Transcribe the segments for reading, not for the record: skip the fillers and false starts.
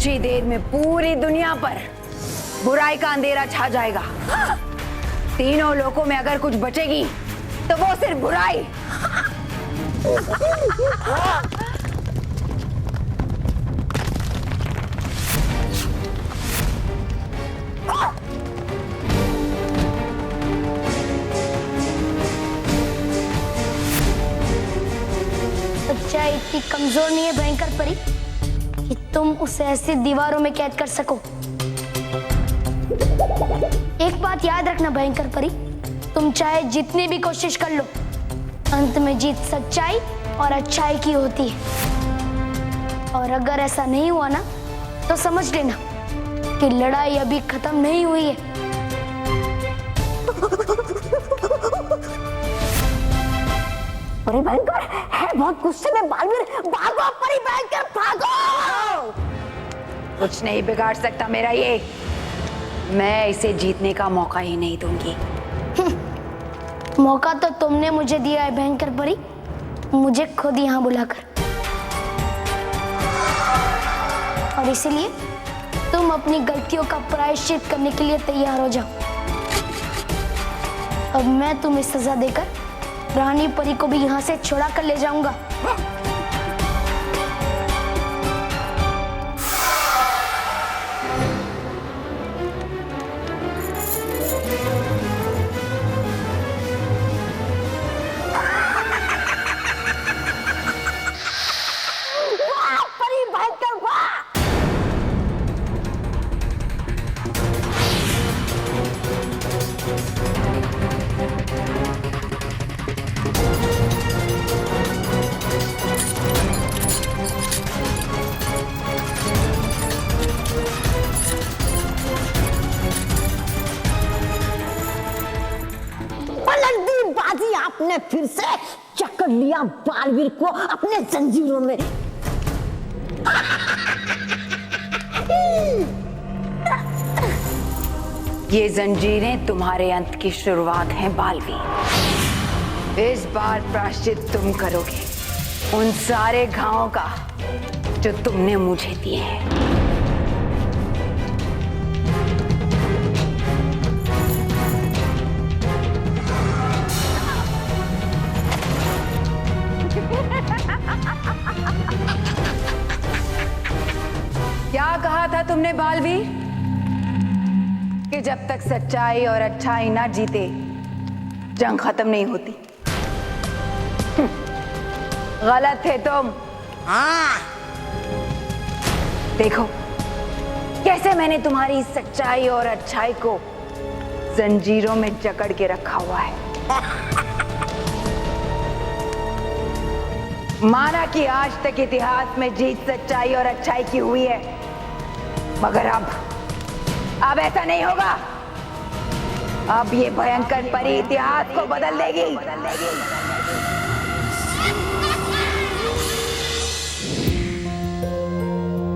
कुछ ही देर में पूरी दुनिया पर बुराई का अंधेरा छा जाएगा। तीनों लोकों में अगर कुछ बचेगी तो वो सिर्फ बुराई। सच्चाई इतनी कमजोर नहीं है भयंकर परी कि तुम उसे ऐसे दीवारों में कैद कर सको। एक बात याद रखना भयंकर परी, तुम चाहे जितनी भी कोशिश कर लो, अंत में जीत सच्चाई और अच्छाई की होती है। और अगर ऐसा नहीं हुआ ना तो समझ लेना कि लड़ाई अभी खत्म नहीं हुई है। परी भयंकर है बहुत गुस्से में। बालवीर भागो, परी भयंकर भागो। कुछ नहीं बिगाड़ सकता मेरा ये। मैं इसे जीतने का मौका ही नहीं दूंगी। मौका तो तुमने मुझे दिया है भयंकर परी, मुझे खुद यहाँ बुलाकर। और इसीलिए तुम अपनी गलतियों का प्रायश्चित करने के लिए तैयार हो जाओ। अब मैं तुम्हें सजा देकर रानी परी को भी यहाँ से छुड़ा कर ले जाऊंगा। आपने फिर से जकड़ लिया बालवीर को अपने जंजीरों में। ये जंजीरें तुम्हारे अंत की शुरुआत हैं बालवीर। इस बार प्रायश्चित तुम करोगे उन सारे घावों का जो तुमने मुझे दिए हैं। क्या कहा था तुमने बालवीर कि जब तक सच्चाई और अच्छाई ना जीते जंग खत्म नहीं होती? गलत थे तुम। हाँ। देखो कैसे मैंने तुम्हारी सच्चाई और अच्छाई को जंजीरों में जकड़ के रखा हुआ है। माना कि आज तक इतिहास में जीत सच्चाई और अच्छाई की हुई है, मगर अब ऐसा नहीं होगा। अब ये भयंकर परी इतिहास को बदल देगी।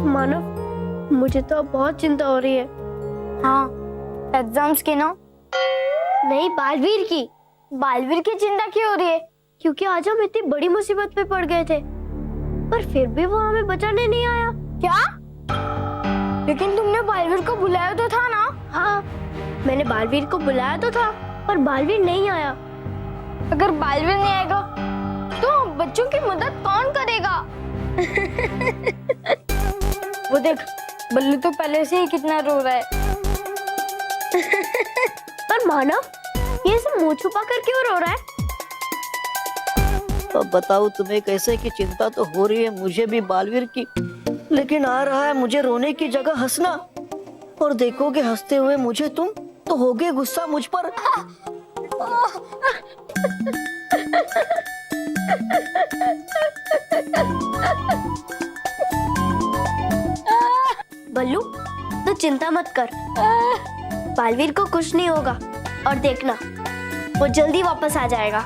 मानव, मुझे तो अब बहुत चिंता हो रही है। हाँ, एग्जाम्स की ना? नहीं, बालवीर की। बालवीर की चिंता क्यों हो रही है? क्योंकि आज हम इतनी बड़ी मुसीबत में पड़ गए थे, पर फिर भी वो हमें बचाने नहीं आया। क्या? लेकिन तुमने बालवीर को बुलाया तो था ना? हाँ, मैंने बालवीर को बुलाया तो था, पर बालवीर नहीं आया। अगर बालवीर नहीं आएगा तो बच्चों की मदद कौन करेगा? वो देख, बल्लू तो पहले से ही कितना रो रहा है। पर मानव, ये सब मुंह छुपा कर क्यों रो रहा है? अब बताओ तुम्हें कैसे की चिंता तो हो रही है मुझे भी बालवीर की, लेकिन आ रहा है मुझे रोने की जगह हंसना। और देखोगे हंसते हुए मुझे तुम तो होगे गुस्सा मुझ पर। बल्लू, तो चिंता मत कर, बालवीर को कुछ नहीं होगा। और देखना, वो जल्दी वापस आ जाएगा।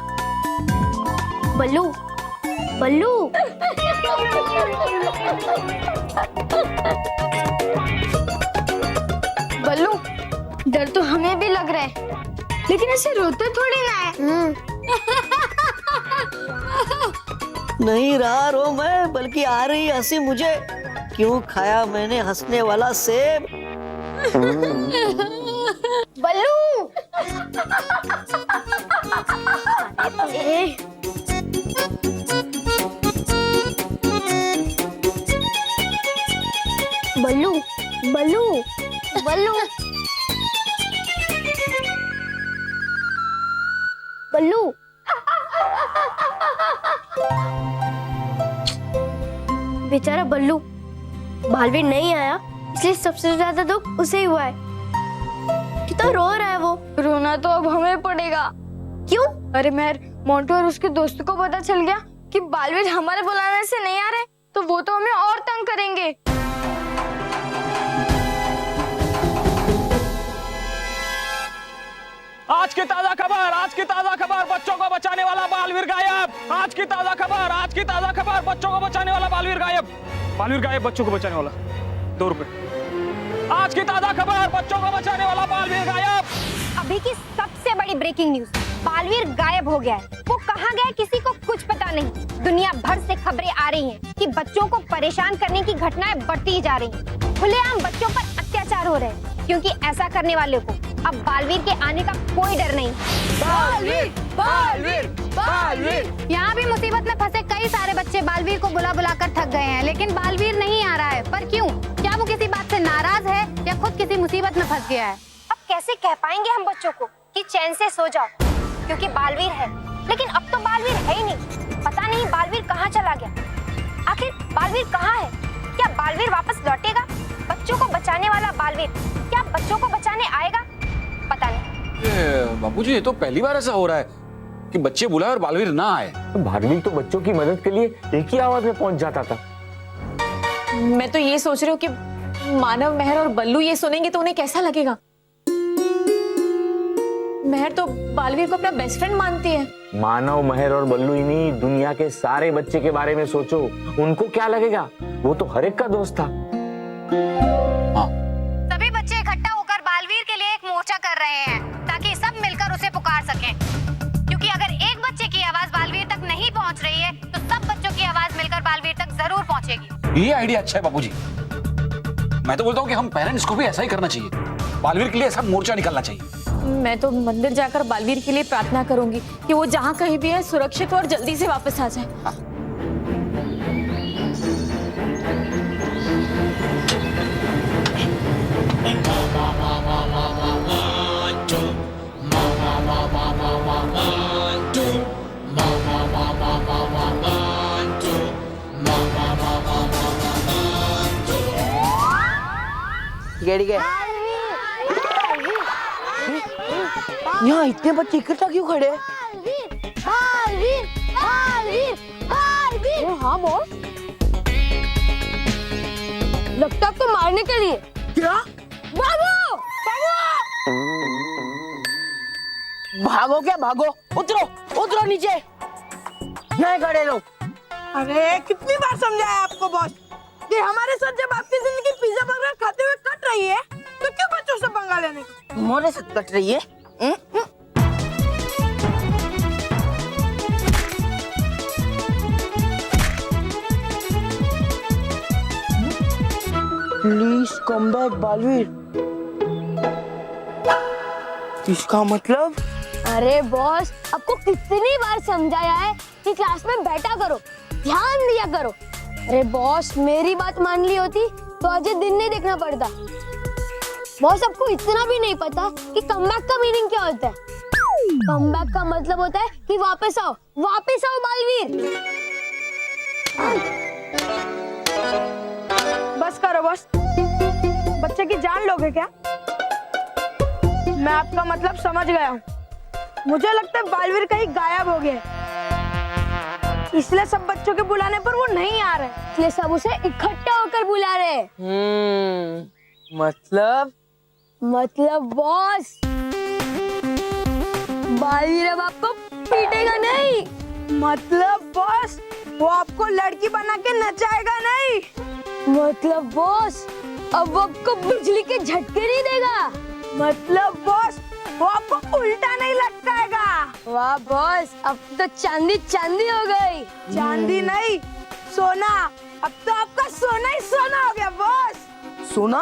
बल्लू, बल्लू। बल्लू, डर तो हमें भी लग रहा है, लेकिन ऐसे रोते थोड़ी ना है। नहीं रहा रो मैं, बल्कि आ रही हंसी मुझे क्यों खाया मैंने हंसने वाला सेब? बल्लू बल्लू बल्लू बल्लू बल्लू बेचारा बल्लू, बालवीर नहीं आया इसलिए सबसे ज्यादा दुख उसे ही हुआ है। कितना रो रहा है वो। रोना तो अब हमें पड़ेगा। क्यों? अरे मेहर, मोंटू और उसके दोस्तों को पता चल गया कि बालवीर हमारे बुलाने से नहीं आ रहे, तो वो तो हमें और तंग करेंगे। आज की ताजा खबर, बच्चों को बचाने वाला बालवीर गायब। आज की ताजा खबर, बच्चों को बचाने वाला बालवीर गायब, बच्चों को बचाने वाला 2 रुपए। आज की ताजा खबर, बच्चों को बचाने वाला बालवीर गायब। अभी की सबसे बड़ी ब्रेकिंग न्यूज, बालवीर गायब हो गया है। वो कहाँ गया किसी को कुछ पता नहीं। दुनिया भर से खबरें आ रही हैं कि बच्चों को परेशान करने की घटनाएं बढ़ती जा रही हैं। खुलेआम बच्चों पर अत्याचार हो रहे हैं, क्योंकि ऐसा करने वाले को अब बालवीर के आने का कोई डर नहीं। बालवीर, बालवीर, बालवीर। यहाँ भी मुसीबत में फंसे कई सारे बच्चे बालवीर को बुला बुला कर थक गए हैं, लेकिन बालवीर नहीं आ रहा है। पर क्यों? क्या वो किसी बात से नाराज है या खुद किसी मुसीबत में फंस गया है? अब कैसे कह पाएंगे हम बच्चों को कि चैन से सो जाओ, क्योंकि बालवीर है, लेकिन अब तो बालवीर है ही नहीं। पता नहीं बालवीर कहाँ चला गया। आखिर बालवीर कहाँ है? क्या बालवीर वापस लौटेगा? बच्चों को बचाने वाला बालवीर क्या बच्चों को बचाने आएगा? पता नहीं। बापूजी, ये तो पहली बार ऐसा हो रहा है कि बच्चे बुलाए और बालवीर ना आए। बालवीर तो बच्चों की मदद के लिए एक ही आवाज में पहुंच जाता था। मैं तो ये सोच रही हूँ कि मानव, मेहर और बल्लू ये सुनेंगे तो उन्हें कैसा लगेगा। मेहर तो बालवीर को अपना बेस्ट फ्रेंड मानती है। मानव, महर और बल्लू ही नहीं, दुनिया के सारे बच्चे के बारे में सोचो, उनको क्या लगेगा? वो तो हर एक का दोस्त था। सभी बच्चे इकट्ठा होकर बालवीर के लिए एक मोर्चा कर रहे हैं, ताकि सब मिलकर उसे पुकार सकें। क्योंकि अगर एक बच्चे की आवाज बालवीर तक नहीं पहुंच रही है, तो सब बच्चों की आवाज मिलकर बालवीर तक जरूर पहुंचेगी। ये आइडिया अच्छा है बापूजी। मैं तो बोलता हूँ कि हम पेरेंट्स को भी ऐसा ही करना चाहिए। बालवीर के लिए ऐसा मोर्चा निकालना चाहिए। मैं तो मंदिर जाकर बालवीर के लिए प्रार्थना करूंगी कि वो जहाँ कहीं भी है सुरक्षित और जल्दी से वापस आ जाए। ठीक है। यहाँ इतने बच्चे इकट्ठा क्यों खड़े? हाँ बॉस, लगता है आपको मारने के लिए। क्या? भागो भागो क्या भागो? उतरो, उतरो नीचे। नहीं खड़े लो। अरे कितनी बार समझाया आपको बॉस कि हमारे साथ जब आपकी जिंदगी पिज्जा बर्गर खाते हुए कट रही है, तो क्यों बच्चों से पंगा लेने का? तुम्हारे साथ कट रही है? Please come back Baalveer. इसका मतलब? अरे बॉस, आपको कितनी बार समझाया है कि क्लास में बैठा करो, ध्यान दिया करो। अरे बॉस, मेरी बात मान ली होती तो आज ये दिन नहीं देखना पड़ता। बॉस, आपको इतना भी नहीं पता कि कमबैक का मीनिंग क्या होता है। कमबैक का मतलब होता है कि वापस आओ बालवीर। बस करो बॉस, बच्चे की जान लोगे क्या? मैं आपका मतलब समझ गया हूँ। मुझे लगता है बालवीर कहीं गायब हो गया, इसलिए सब बच्चों के बुलाने पर वो नहीं आ रहे, इसलिए सब उसे इकट्ठा होकर बुला रहे। मतलब बॉस, बालवीर अब आपको पीटेगा नहीं। मतलब बॉस, वो आपको लड़की बना के नचाएगा नहीं। मतलब बॉस, अब वो आपको बिजली के झटके नहीं देगा। मतलब बॉस, वो आपको उल्टा नहीं लटकाएगा। वाह बॉस, अब तो चांदी चांदी हो गई। चांदी नहीं, सोना, अब तो आपका सोना ही सोना हो गया बॉस। सोना?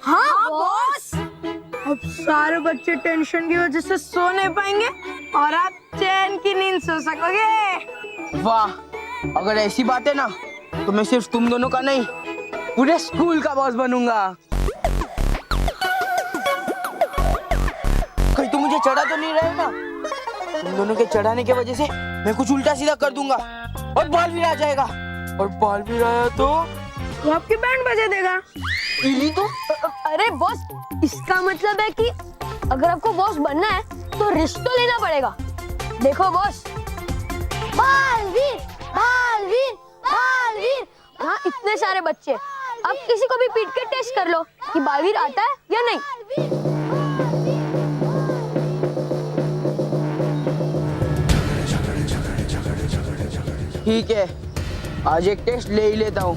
हाँ बॉस। अब सारे बच्चे टेंशन की वजह से सो नहीं पाएंगे और आप चैन की नींद सो सकोगे। वाह, अगर ऐसी बात है ना तो मैं सिर्फ तुम दोनों का नहीं पूरे स्कूल का बॉस बनूंगा। कहीं तुम मुझे चढ़ा तो नहीं रहे ना? तुम दोनों के चढ़ाने की वजह से मैं कुछ उल्टा सीधा कर दूंगा और बालवीर आ जाएगा, और बालवीर आया तो वो आपकी बैंड बजा देगा। इली तो अरे बॉस, इसका मतलब है कि अगर आपको बॉस बनना है तो रिस्क तो लेना पड़ेगा। देखो बॉस, बालवीर बालवीर बालवीर, हाँ इतने सारे बच्चे, अब किसी को भी पीट के टेस्ट कर लो कि बालवीर आता है या नहीं। ठीक है, आज एक टेस्ट ले ही लेता हूँ।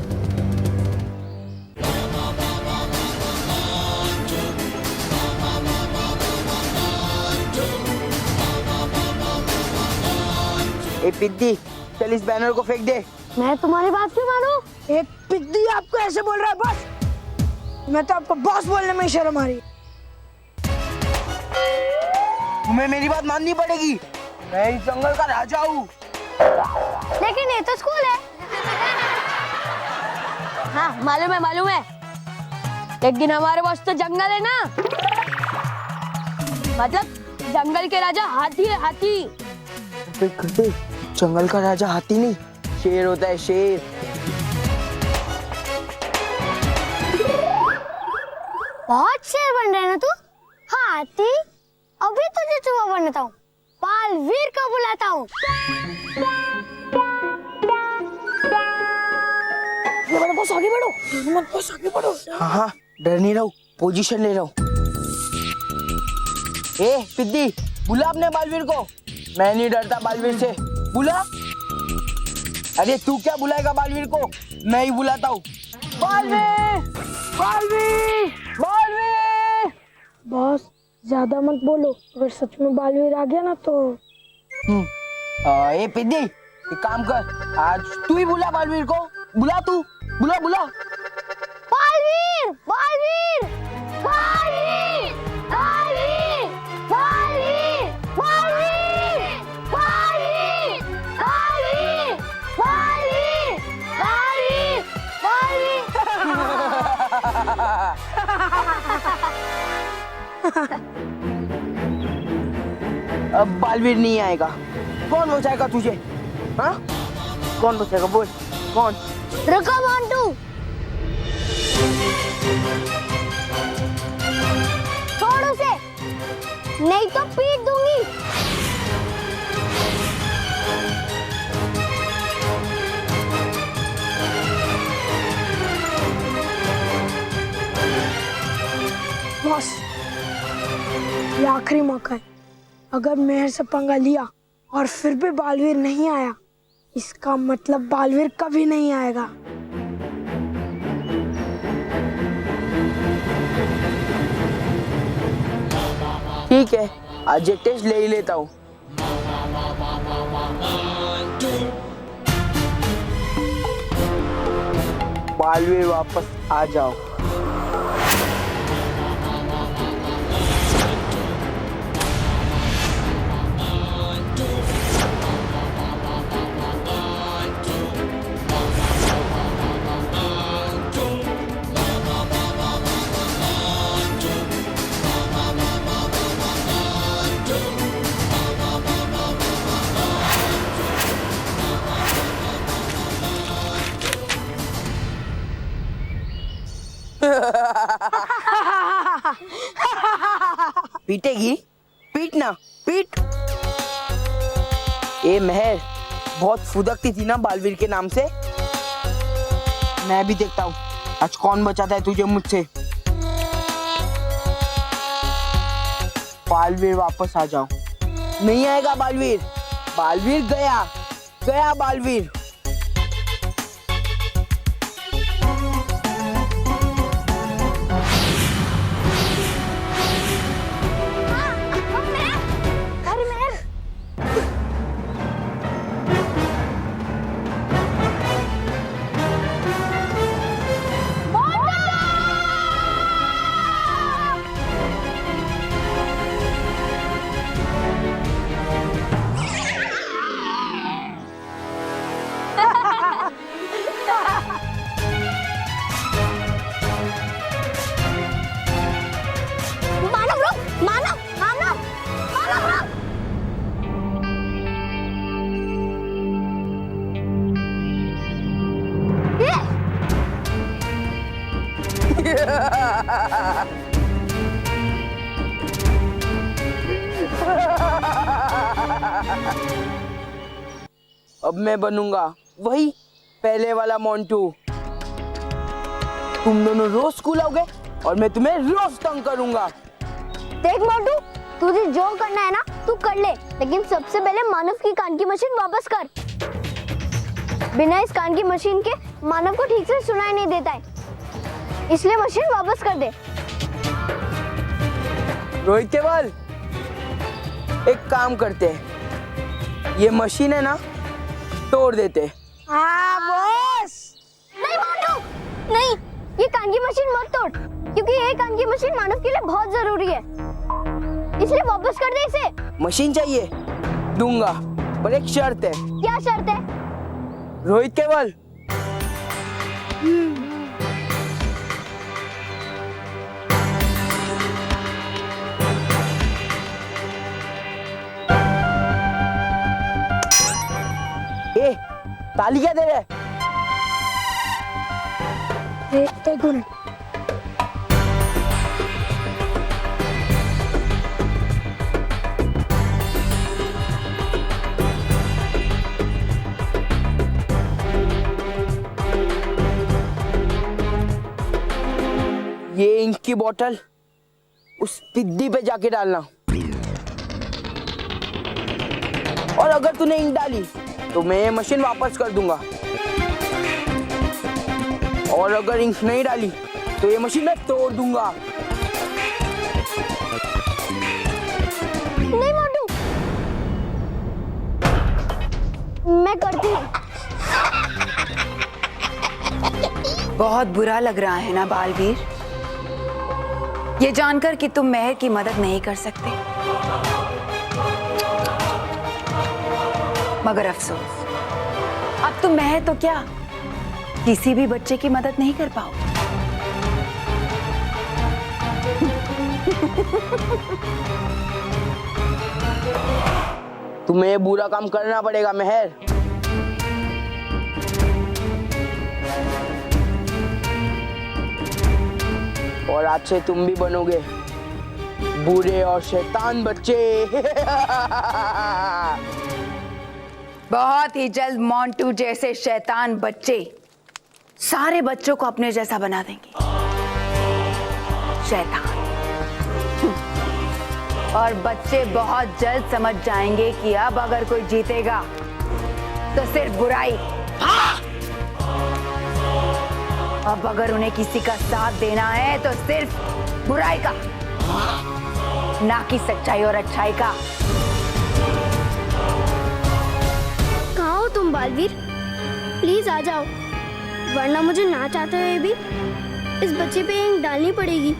ए पिद्दी, चल इस बैनर को फेंक दे। मैं तुम्हारी बात क्यों मानूं? एक पिद्दी आपको ऐसे बोल रहा है बॉस? मैं तो आपको बॉस बोलने में शर्म आ रही। तुम्हें मेरी बात माननी पड़ेगी, मैं इस जंगल का राजा हूँ। लेकिन ये तो स्कूल है। हाँ मालूम है मालूम है, लेकिन हमारे पास तो जंगल है ना, मतलब जंगल के राजा हाथी है, हाथी। जंगल का राजा हाथी नहीं, शेर होता है, शेर। बहुत शेर बन रहा है ना तू? हाथी? अभी तुझे चूहा बनता हूँ, बालवीर को बुलाता हूँ। बस आगे बढ़ो, मत बस आगे बढ़ो। हाँ हाँ, डर नहीं रहा हूँ, पोजीशन ले रहा हूँ। ए पिद्दी, बुला अपने बालवीर को। मैं नहीं डरता बालवीर से, बुला। अरे तू क्या बुलाएगा बालवीर को, मैं ही बुलाता हूँ। बालवीर, बालवीर, बालवीर। बॉस ज्यादा मत बोलो, अगर सच में बालवीर आ गया ना तो। ए पिद्दी, एक काम कर, आज तू ही बुला बालवीर को। बुला तू, बुला बुला। बालवीर बालवीर बालवीर बालवीर बालवीर बालवीर बालवीर बालवीर बालवीर बालवीर। अब बालवीर नहीं आएगा, कौन बचाएगा तुझे? हाँ, कौन बचाएगा बोल, कौन? रुको मोंटू, छोड़ उसे, नहीं तो पीट दूंगी। बॉस ये आखिरी मौका है, अगर मेहर से पंगा लिया और फिर भी बालवीर नहीं आया, इसका मतलब बालवीर कभी नहीं आएगा। ठीक है, आज एक टेस्ट ले ही लेता हूँ। बालवीर वापस आ जाओ। पीटेगी? पीटना, पीट। ए मेहर, बहुत फुदकती थी ना बालवीर के नाम से। मैं भी देखता हूँ आज कौन बचाता है तुझे मुझसे। बालवीर वापस आ जाओ। नहीं आएगा बालवीर, बालवीर गया, गया बालवीर। अब मैं बनूंगा वही पहले वाला मोंटू। तुम दोनों रोज स्कूल आओगे और मैं तुम्हें रोज तंग करूंगा। देख मोटू, तुझे जो करना है ना तू कर ले, लेकिन सबसे पहले मानव की कान की मशीन वापस कर। बिना इस कान की मशीन के मानव को ठीक से सुनाई नहीं देता है, इसलिए मशीन वापस कर दे। रोहित केवल, एक काम करते हैं, ये मशीन है ना तोड़ देते। हाँ बॉस। नहीं मोटू, नहीं, ये कान की मशीन मत तोड़, क्योंकि ये कान की मशीन मानव के लिए बहुत जरूरी है, इसलिए वापस कर दे इसे। मशीन चाहिए, दूंगा, पर एक शर्त है। क्या शर्त है? रोहित केवल, ए, ताली क्या दे रहे? एक मिनट। ये इंक की बोतल उस पिद्दी पे जाके डालना, और अगर तूने इंक डाली तो मैं ये मशीन वापस कर दूंगा, और अगर इंक नहीं डाली तो ये मशीन मैं तोड़ दूंगा। नहीं मोटू, मैं करती हूँ। बहुत बुरा लग रहा है ना बालवीर, ये जानकर कि तुम मेहर की मदद नहीं कर सकते, मगर अफसोस, अब तुम मेहर तो क्या किसी भी बच्चे की मदद नहीं कर पाओ। तुम्हें ये बुरा काम करना पड़ेगा मेहर। और आज से तुम भी बनोगे बुरे और शैतान बच्चे। बहुत ही जल्द मोंटू जैसे शैतान बच्चे सारे बच्चों को अपने जैसा बना देंगे। शैतान। और बच्चे बहुत जल्द समझ जाएंगे कि अब अगर कोई जीतेगा तो सिर्फ बुराई, अब अगर उन्हें किसी का साथ देना है तो सिर्फ बुराई का, ना कि सच्चाई और अच्छाई का। कहाँ हो तुम बालवीर? प्लीज आ जाओ, वरना मुझे ना चाहते हुए भी इस बच्चे पे इंक डालनी पड़ेगी।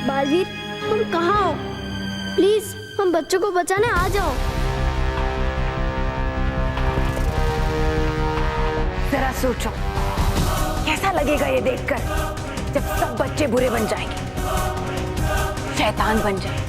बालवीर, तुम कहाँ हो? प्लीज हम बच्चों को बचाने आ जाओ। जरा सोचो, कैसा लगेगा ये देखकर जब सब बच्चे बुरे बन जाएंगे, शैतान बन जाए।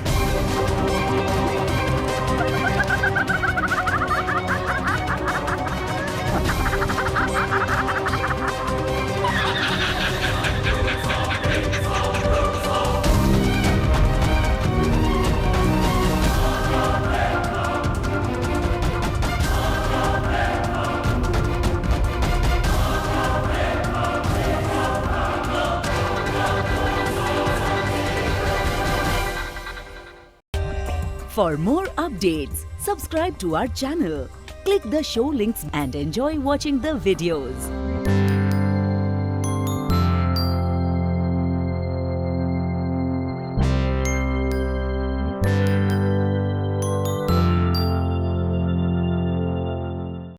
For more updates, subscribe to our channel, click the show links and enjoy watching the videos.